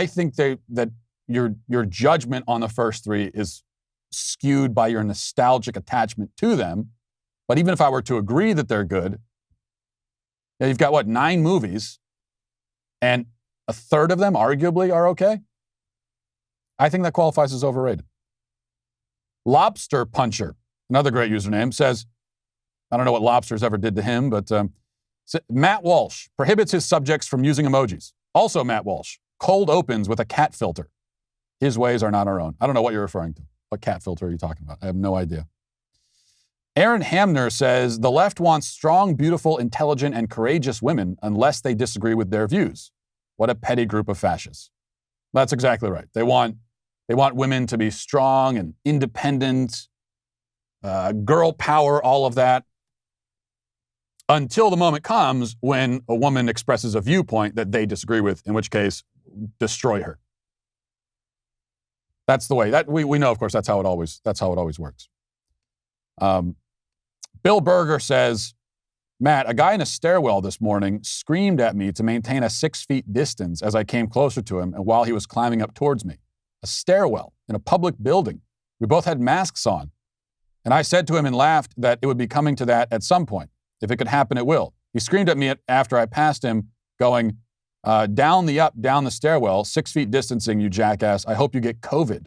think that your judgment on the first 3 is skewed by your nostalgic attachment to them. But even if I were to agree that they're good, you've got 9 movies, and a third of them arguably are okay. I think that qualifies as overrated. Lobster Puncher, another great username, says, I don't know what lobsters ever did to him, but Matt Walsh prohibits his subjects from using emojis. Also Matt Walsh, cold opens with a cat filter. His ways are not our own. I don't know what you're referring to. What cat filter are you talking about? I have no idea. Aaron Hamner says, the left wants strong, beautiful, intelligent, and courageous women unless they disagree with their views. What a petty group of fascists. That's exactly right. They want women to be strong and independent, girl power, all of that, until the moment comes when a woman expresses a viewpoint that they disagree with, in which case, destroy her. That's the way that we know, of course, that's how it always works. Bill Berger says, Matt, a guy in a stairwell this morning screamed at me to maintain a 6 feet distance as I came closer to him and while he was climbing up towards me. A stairwell in a public building. We both had masks on. And I said to him and laughed that it would be coming to that at some point. If it could happen, it will. He screamed at me after I passed him, going, down the stairwell, 6 feet distancing, you jackass. I hope you get COVID.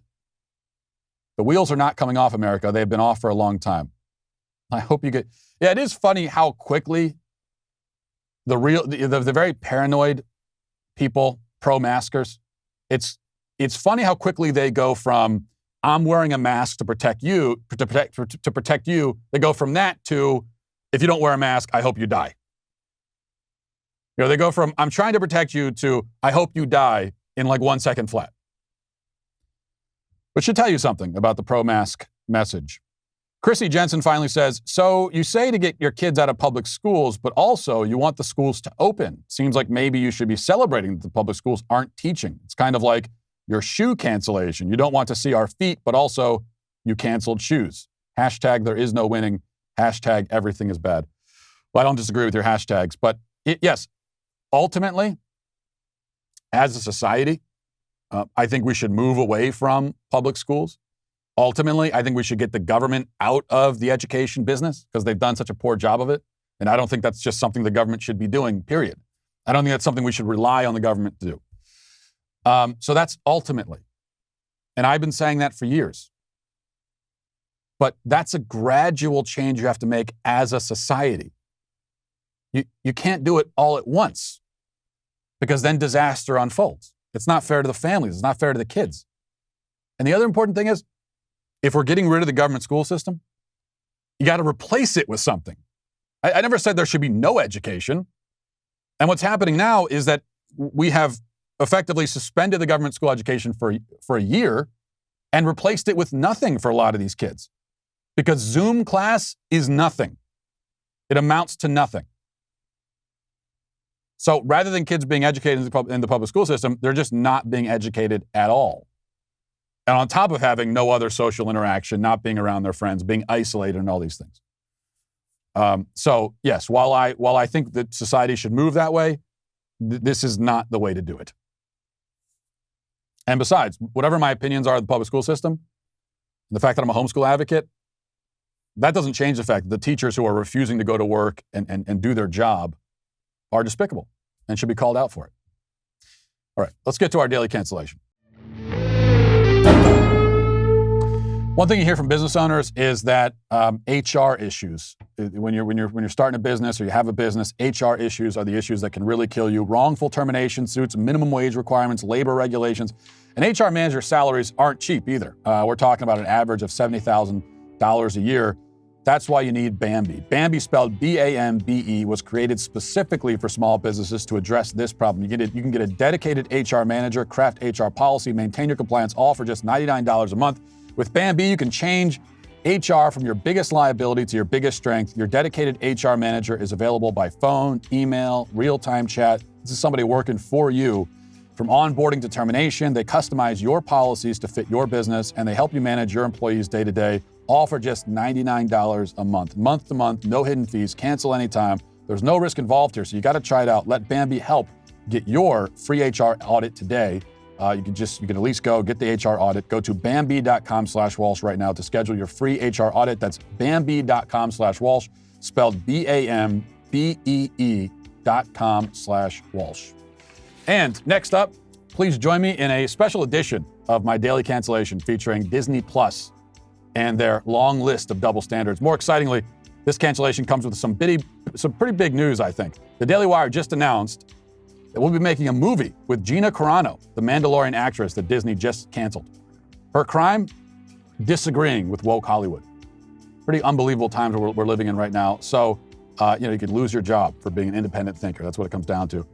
The wheels are not coming off, America. They've been off for a long time. I hope you get... Yeah, it is funny how quickly the very paranoid people, pro-maskers, it's funny how quickly they go from, I'm wearing a mask to protect you, to protect you. They go from that to, if you don't wear a mask, I hope you die. You know, they go from, I'm trying to protect you to, I hope you die in like 1 second flat. Which should tell you something about the pro-mask message. Chrissy Jensen finally says, so you say to get your kids out of public schools, but also you want the schools to open. Seems like maybe you should be celebrating that the public schools aren't teaching. It's kind of like your shoe cancellation. You don't want to see our feet, but also you canceled shoes. Hashtag there is no winning. Hashtag everything is bad. Well, I don't disagree with your hashtags, but yes, ultimately, as a society, I think we should move away from public schools. Ultimately, I think we should get the government out of the education business because they've done such a poor job of it. And I don't think that's just something the government should be doing, period. I don't think that's something we should rely on the government to do. So that's ultimately. And I've been saying that for years. But that's a gradual change you have to make as a society. You can't do it all at once because then disaster unfolds. It's not fair to the families. It's not fair to the kids. And the other important thing is, if we're getting rid of the government school system, you got to replace it with something. I never said there should be no education. And what's happening now is that we have effectively suspended the government school education for a year and replaced it with nothing for a lot of these kids. Because Zoom class is nothing. It amounts to nothing. So rather than kids being educated in the public school system, they're just not being educated at all. And on top of having no other social interaction, not being around their friends, being isolated and all these things. So yes, while I think that society should move that way, this is not the way to do it. And besides, whatever my opinions are of the public school system, the fact that I'm a homeschool advocate, that doesn't change the fact that the teachers who are refusing to go to work and do their job are despicable and should be called out for it. All right, let's get to our daily cancellation. One thing you hear from business owners is that HR issues, when you're starting a business or you have a business, HR issues are the issues that can really kill you. Wrongful termination suits, minimum wage requirements, labor regulations, and HR manager salaries aren't cheap either. We're talking about an average of $70,000 a year. That's why you need Bambi. Bambi, spelled B-A-M-B-E, was created specifically for small businesses to address this problem. You can get a dedicated HR manager, craft HR policy, maintain your compliance, all for just $99 a month. With Bambi, you can change HR from your biggest liability to your biggest strength. Your dedicated HR manager is available by phone, email, real-time chat. This is somebody working for you. From onboarding to termination, they customize your policies to fit your business, and they help you manage your employees day to day, all for just $99 a month. Month to month, no hidden fees, cancel anytime. There's no risk involved here, so you got to try it out. Let Bambi help get your free HR audit today. You can at least go get the HR audit. Go to Bambi.com/Walsh right now to schedule your free HR audit. That's Bambi.com/Walsh, spelled BAMBEE.com/Walsh. And next up, please join me in a special edition of my Daily Cancellation featuring Disney Plus and their long list of double standards. More excitingly, this cancellation comes with some pretty big news, I think. The Daily Wire just announced that we'll be making a movie with Gina Carano, the Mandalorian actress that Disney just canceled. Her crime? Disagreeing with woke Hollywood. Pretty unbelievable times we're living in right now. So, you could lose your job for being an independent thinker. That's what it comes down to.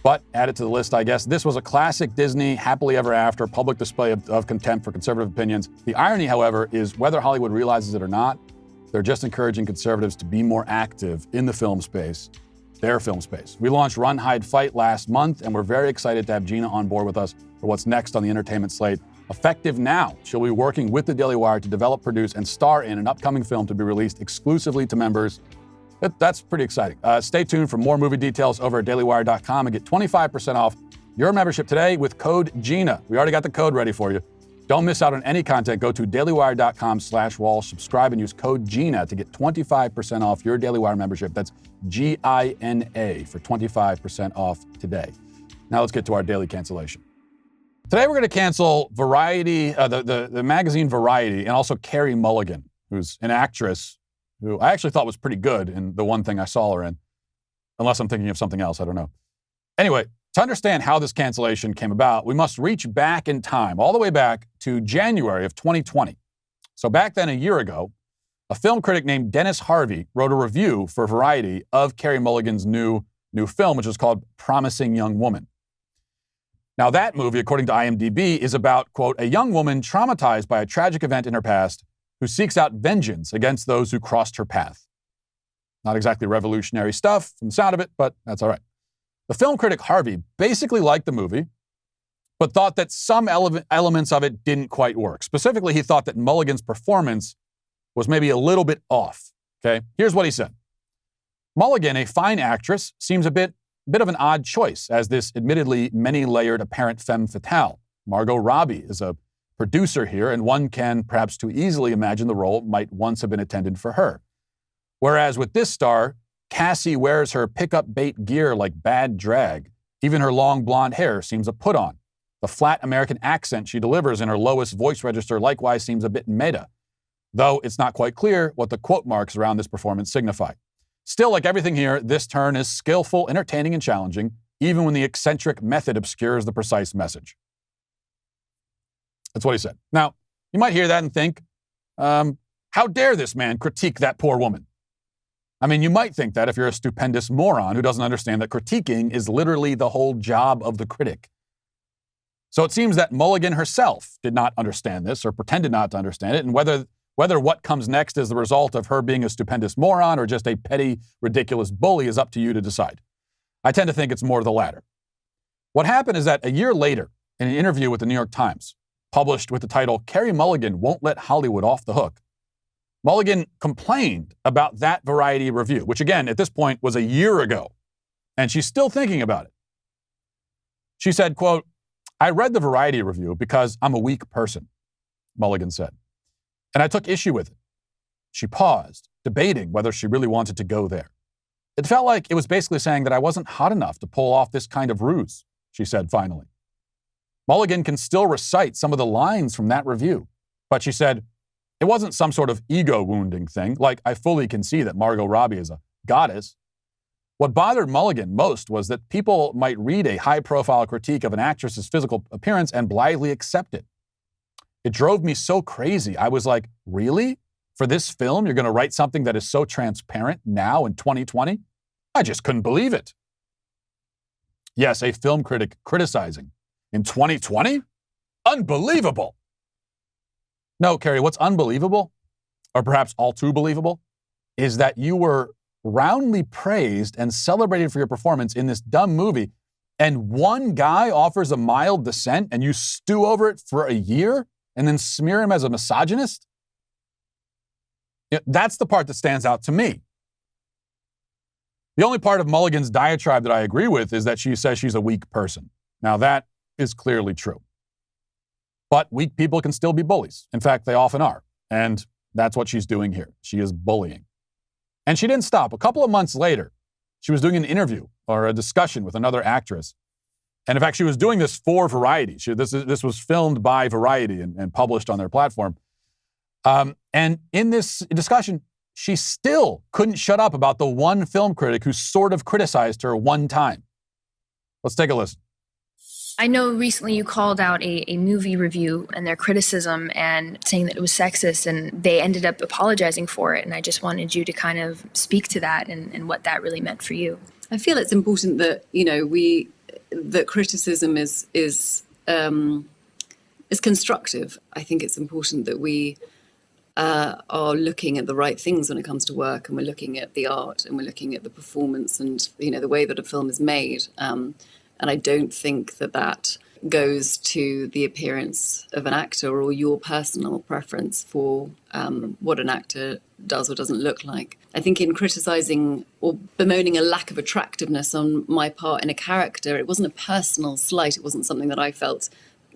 But add it to the list, I guess. This was a classic Disney, happily ever after, public display of contempt for conservative opinions. The irony, however, is whether Hollywood realizes it or not, they're just encouraging conservatives to be more active in the film space, their film space. We launched Run, Hide, Fight last month, and we're very excited to have Gina on board with us for what's next on the entertainment slate. Effective now, she'll be working with the Daily Wire to develop, produce, and star in an upcoming film to be released exclusively to members. That's pretty exciting. Stay tuned for more movie details over at dailywire.com and get 25% off your membership today with code GINA. We already got the code ready for you. Don't miss out on any content. Go to dailywire.com/Walsh, subscribe, and use code GINA to get 25% off your Daily Wire membership. That's GINA for 25% off today. Now let's get to our daily cancellation. Today we're going to cancel Variety, the magazine Variety, and also Carey Mulligan, who's an actress who I actually thought was pretty good in the one thing I saw her in. Unless I'm thinking of something else, I don't know. Anyway, to understand how this cancellation came about, we must reach back in time, all the way back to January of 2020. So back then, a year ago, a film critic named Dennis Harvey wrote a review for Variety of Carey Mulligan's new film, which was called Promising Young Woman. Now that movie, according to IMDb, is about, quote, a young woman traumatized by a tragic event in her past who seeks out vengeance against those who crossed her path. Not exactly revolutionary stuff from the sound of it, but that's all right. The film critic Harvey basically liked the movie, but thought that some elements of it didn't quite work. Specifically, he thought that Mulligan's performance was maybe a little bit off. Okay, here's what he said. Mulligan, a fine actress, seems a bit of an odd choice as this admittedly many-layered apparent femme fatale. Margot Robbie is a producer here, and one can perhaps too easily imagine the role might once have been intended for her. Whereas with this star, Cassie wears her pickup bait gear like bad drag. Even her long blonde hair seems a put-on. The flat American accent she delivers in her lowest voice register likewise seems a bit meta, though it's not quite clear what the quote marks around this performance signify. Still, like everything here, this turn is skillful, entertaining, and challenging, even when the eccentric method obscures the precise message. That's what he said. Now, you might hear that and think, how dare this man critique that poor woman? I mean, you might think that if you're a stupendous moron who doesn't understand that critiquing is literally the whole job of the critic. So it seems that Mulligan herself did not understand this or pretended not to understand it, and whether what comes next is the result of her being a stupendous moron or just a petty, ridiculous bully is up to you to decide. I tend to think it's more of the latter. What happened is that a year later, in an interview with the New York Times, published with the title, Carey Mulligan Won't Let Hollywood Off the Hook, Mulligan complained about that Variety review, which again, at this point, was a year ago, and she's still thinking about it. She said, quote, I read the Variety review because I'm a weak person, Mulligan said, and I took issue with it. She paused, debating whether she really wanted to go there. It felt like it was basically saying that I wasn't hot enough to pull off this kind of ruse, she said finally. Mulligan can still recite some of the lines from that review, but she said, it wasn't some sort of ego-wounding thing, like I fully can see that Margot Robbie is a goddess. What bothered Mulligan most was that people might read a high-profile critique of an actress's physical appearance and blithely accept it. It drove me so crazy. I was like, really? for this film, you're going to write something that is so transparent now in 2020? I just couldn't believe it. Yes, a film critic criticizing in 2020? Unbelievable. No, Carey, what's unbelievable, or perhaps all too believable, is that you were roundly praised and celebrated for your performance in this dumb movie, and one guy offers a mild dissent and you stew over it for a year and then smear him as a misogynist? That's the part that stands out to me. The only part of Mulligan's diatribe that I agree with is that she says she's a weak person. Now, that is clearly true. But weak people can still be bullies. In fact, they often are. And that's what she's doing here. She is bullying. And she didn't stop. A couple of months later, she was doing an interview or a discussion with another actress. And in fact, she was doing this for Variety. This was filmed by Variety and published on their platform. And in this discussion, she still couldn't shut up about the one film critic who sort of criticized her one time. Let's take a listen. I know recently you called out a movie review and their criticism and saying that it was sexist, and they ended up apologizing for it. And I just wanted you to kind of speak to that and what that really meant for you. I feel it's important that, that criticism is constructive. I think it's important that we are looking at the right things when it comes to work, and we're looking at the art, and we're looking at the performance, and the way that a film is made. And I don't think that goes to the appearance of an actor or your personal preference for what an actor does or doesn't look like. I think in criticizing or bemoaning a lack of attractiveness on my part in a character, it wasn't a personal slight. It wasn't something that I felt,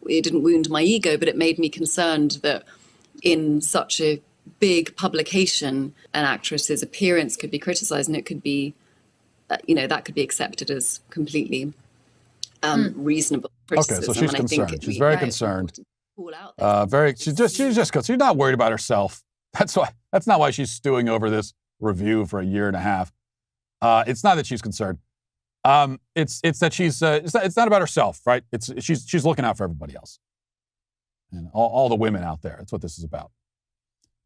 it didn't wound my ego, but it made me concerned that in such a big publication, an actress's appearance could be criticized, and it could be, that could be accepted as completely reasonable criticism. Okay, so she's concerned. She's very concerned. She's not worried about herself. That's not why she's stewing over this review for a year and a half. It's not that she's concerned. It's that it's not about herself, right? She's looking out for everybody else and all the women out there. That's what this is about.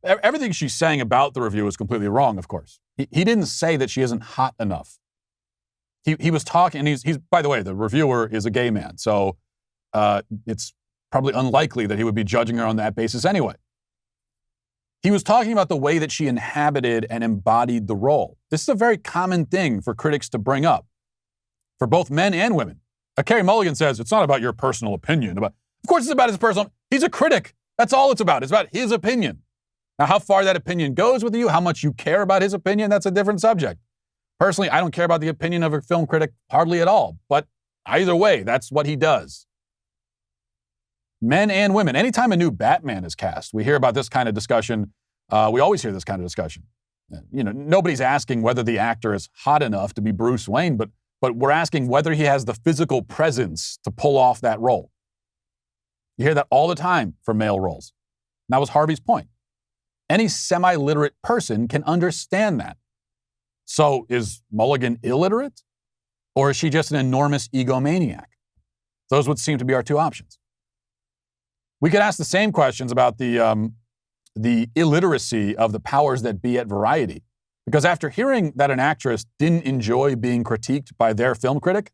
Everything she's saying about the review is completely wrong. Of course, he didn't say that she isn't hot enough. He was talking, and he's by the way, the reviewer is a gay man, so it's probably unlikely that he would be judging her on that basis anyway. He was talking about the way that she inhabited and embodied the role. This is a very common thing for critics to bring up, for both men and women. Carey Mulligan says, it's not about your personal opinion. Of course it's about his personal, he's a critic. That's all it's about. It's about his opinion. Now, how far that opinion goes with you, how much you care about his opinion, that's a different subject. Personally, I don't care about the opinion of a film critic hardly at all. But either way, that's what he does. Men and women. Anytime a new Batman is cast, we hear about this kind of discussion. We always hear this kind of discussion. Nobody's asking whether the actor is hot enough to be Bruce Wayne, but we're asking whether he has the physical presence to pull off that role. You hear that all the time for male roles. And that was Harvey's point. Any semi-literate person can understand that. So is Mulligan illiterate? Or is she just an enormous egomaniac? Those would seem to be our two options. We could ask the same questions about the illiteracy of the powers that be at Variety. Because after hearing that an actress didn't enjoy being critiqued by their film critic,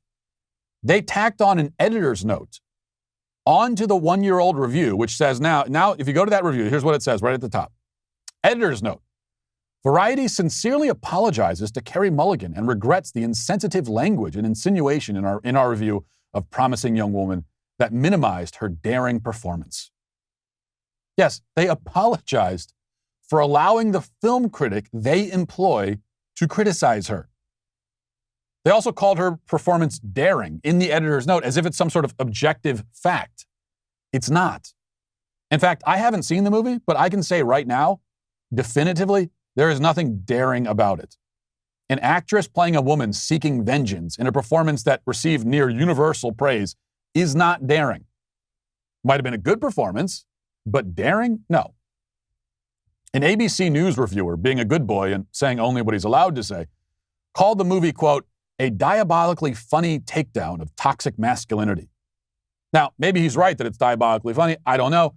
they tacked on an editor's note onto the one-year-old review, which says now if you go to that review, here's what it says right at the top. Editor's note. Variety sincerely apologizes to Carey Mulligan and regrets the insensitive language and insinuation in our review of Promising Young Woman that minimized her daring performance. Yes, they apologized for allowing the film critic they employ to criticize her. They also called her performance daring in the editor's note as if it's some sort of objective fact. It's not. In fact, I haven't seen the movie, but I can say right now, definitively, there is nothing daring about it. An actress playing a woman seeking vengeance in a performance that received near universal praise is not daring. Might have been a good performance, but daring? No. An ABC News reviewer, being a good boy and saying only what he's allowed to say, called the movie, quote, a diabolically funny takedown of toxic masculinity. Now, maybe he's right that it's diabolically funny. I don't know.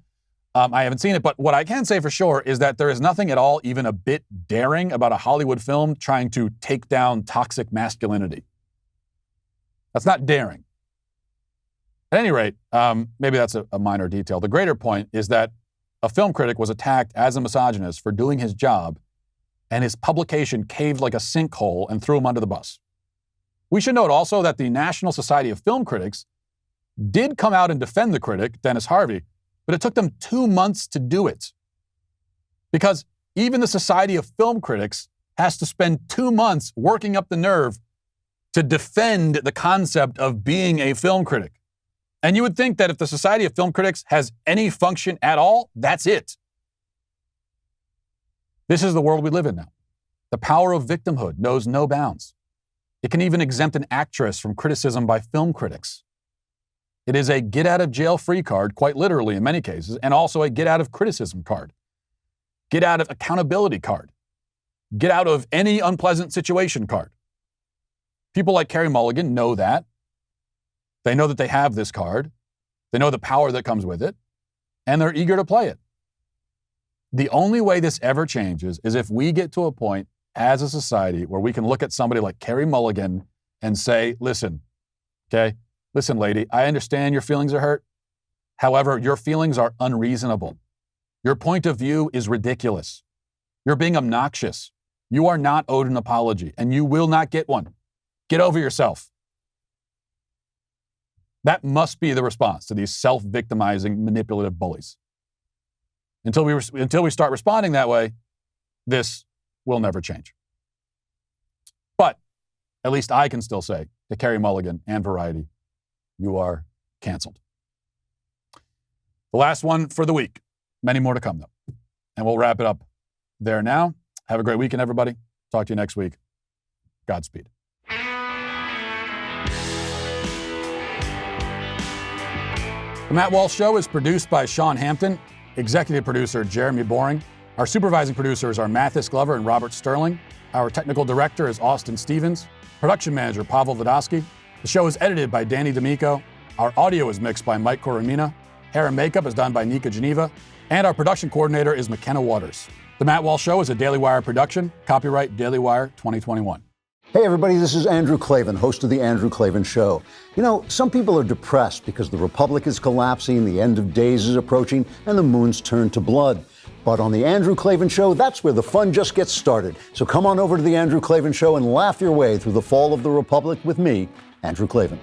I haven't seen it, but what I can say for sure is that there is nothing at all even a bit daring about a Hollywood film trying to take down toxic masculinity. That's not daring. At any rate, maybe that's a minor detail. The greater point is that a film critic was attacked as a misogynist for doing his job, and his publication caved like a sinkhole and threw him under the bus. We should note also that the National Society of Film Critics did come out and defend the critic, Dennis Harvey, but it took them 2 months to do it. Because even the Society of Film Critics has to spend 2 months working up the nerve to defend the concept of being a film critic. And you would think that if the Society of Film Critics has any function at all, that's it. This is the world we live in now. The power of victimhood knows no bounds. It can even exempt an actress from criticism by film critics. It is a get-out-of-jail-free card, quite literally in many cases, and also a get-out-of-criticism card. Get-out-of-accountability card. Get-out-of-any-unpleasant-situation card. People like Carey Mulligan know that. They know that they have this card. They know the power that comes with it, and they're eager to play it. The only way this ever changes is if we get to a point as a society where we can look at somebody like Carey Mulligan and say, listen, okay? Listen, lady, I understand your feelings are hurt. However, your feelings are unreasonable. Your point of view is ridiculous. You're being obnoxious. You are not owed an apology, and you will not get one. Get over yourself. That must be the response to these self-victimizing, manipulative bullies. Until we start responding that way, this will never change. But at least I can still say to Carey Mulligan and Variety, you are canceled. The last one for the week. Many more to come, though. And we'll wrap it up there now. Have a great weekend, everybody. Talk to you next week. Godspeed. The Matt Walsh Show is produced by Sean Hampton, executive producer Jeremy Boring. Our supervising producers are Mathis Glover and Robert Sterling. Our technical director is Austin Stevens. Production manager Pavel Vodosky. The show is edited by Danny D'Amico. Our audio is mixed by Mike Coromina. Hair and makeup is done by Nika Geneva. And our production coordinator is McKenna Waters. The Matt Walsh Show is a Daily Wire production. Copyright Daily Wire 2021. Hey everybody, this is Andrew Klavan, host of The Andrew Klavan Show. You know, some people are depressed because the Republic is collapsing, the end of days is approaching, and the moon's turned to blood. But on The Andrew Klavan Show, that's where the fun just gets started. So come on over to The Andrew Klavan Show and laugh your way through the fall of the Republic with me, Andrew Klavan.